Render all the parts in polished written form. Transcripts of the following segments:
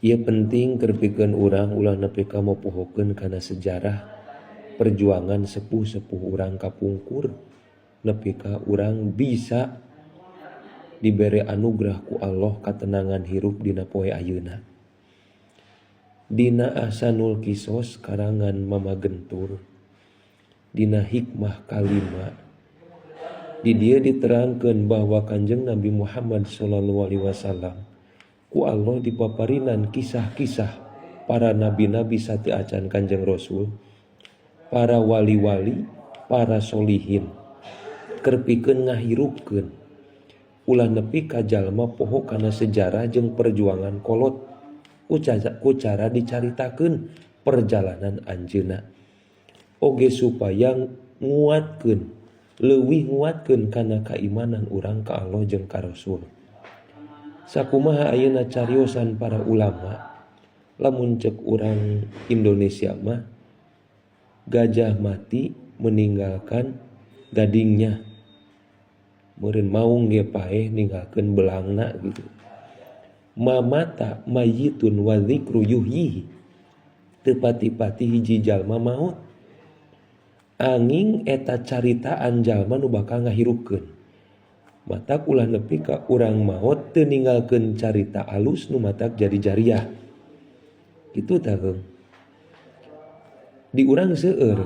Ia penting kerpikeun urang ulah nepi ka mopohokeun kana sejarah perjuangan sepuh-sepuh urang kapungkur nepi ka urang bisa diberi anugerah ku Allah katenangan hirup dina poe ayeuna. Dina Ahsanul Qisas karangan Mama Gentur dina hikmah kalima di dieu diterangkeun bahwa Kanjeng Nabi Muhammad sallallahu alaihi wasallam ku Allah dipaparinan kisah-kisah para nabi-nabi sati acan Kanjeng Rasul, para wali-wali, para solihin kerpikeun ngahirupkeun ulah nepi ka jalma poho kana sejarah jeung perjuangan kolot ku cara dicaritakeun perjalanan anjeunna oge supaya nguatkeun leuwih nguatkeun kana kaimanan urang ka Allah jeung ka Rasul. Sakumaha ayeuna cariosan para ulama lamun ceuk urang Indonesia mah gajah mati meninggalkan gadingnya meureun maung ge paeh ninggalkeun belangna gitu. Mamata mayyitun wa dzikru yuhyihi teu pati-pati hiji jalma maot anging eta caritaan jalma nu bakal ngahirupkeun. Matak ulah nepi ka urang maot teu ninggalkeun carita alus nu matak jadi jariah. Kitu tah Heung. Di urang seueur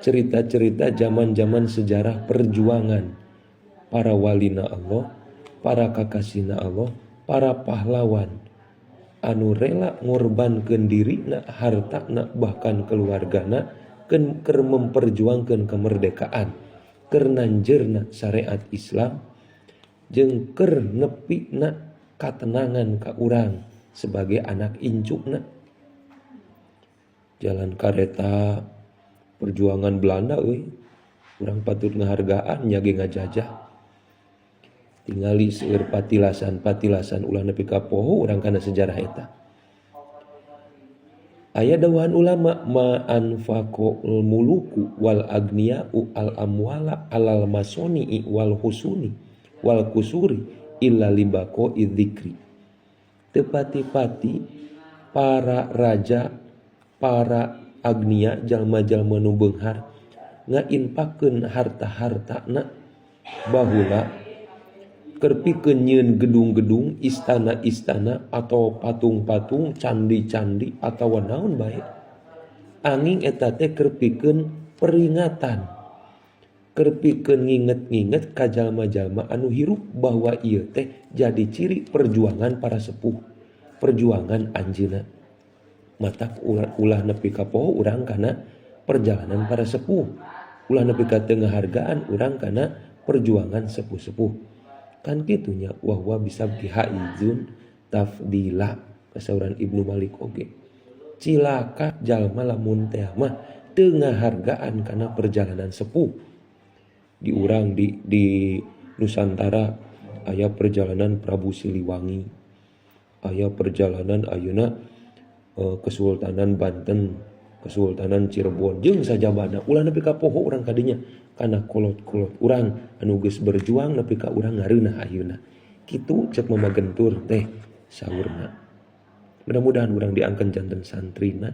cerita-cerita zaman-zaman sejarah perjuangan para walina Allah, para kakasina Allah, para pahlawan anu rela ngorbankeun dirina, hartana, bahkan keluargana keur memperjuangkeun kemerdekaan, keur nanjeurna syariat Islam jeung keur nepina katenangan ka urang sebagai anak incukna. Jalan kareta perjuangan Belanda euy, urang patut ngahargaan nya ge ngajajah. Tingali seueur patilasan ulah nepi ka poho urang kana sejarah eta. Aya dawahan ulama ma anfaqul muluku wal agniya'u al amwala alal masoni'i wal husuni wal kusuri illa libaqo idzikri. Teu pati-pati para raja, para agnia, jalma-jalma nu beunghar ngainfaqkeun harta-hartana baheula kerpikeun nyieun gedung-gedung, istana-istana atau patung-patung, candi-candi atawa naon bae. Anging eta teh kerpikeun peringatan. Kerpikeun nginget-nginget ka jalma-jalma anu hirup bahwa ieu teh jadi ciri perjuangan para sepuh, perjuangan anjeunna. Matak ulah nepi ka poho urang kana perjalanan para sepuh. Ulah nepi ka teu ngahargaan urang kana perjuangan sepuh-sepuh. Kan kitunya wahwa bisa bihaizun tafdila kasauran Ibnu Malik oge. Cilaka jalma lamun teh mah teu ngahargaan kana perjalanan sepuh. Di urang di Nusantara aya perjalanan Prabu Siliwangi. Aya perjalanan ayeuna Kesultanan Banten, Kesultanan Cirebon jeung sajabana ulah nepi ka poho urang kadinya kana kolot-kolot urang anu geus berjuang nepi ka urang ngareunah ayeuna. Kitu ceuk Mama Gentur teh saurna. Mudah-mudahan urang diangkeun janten santrina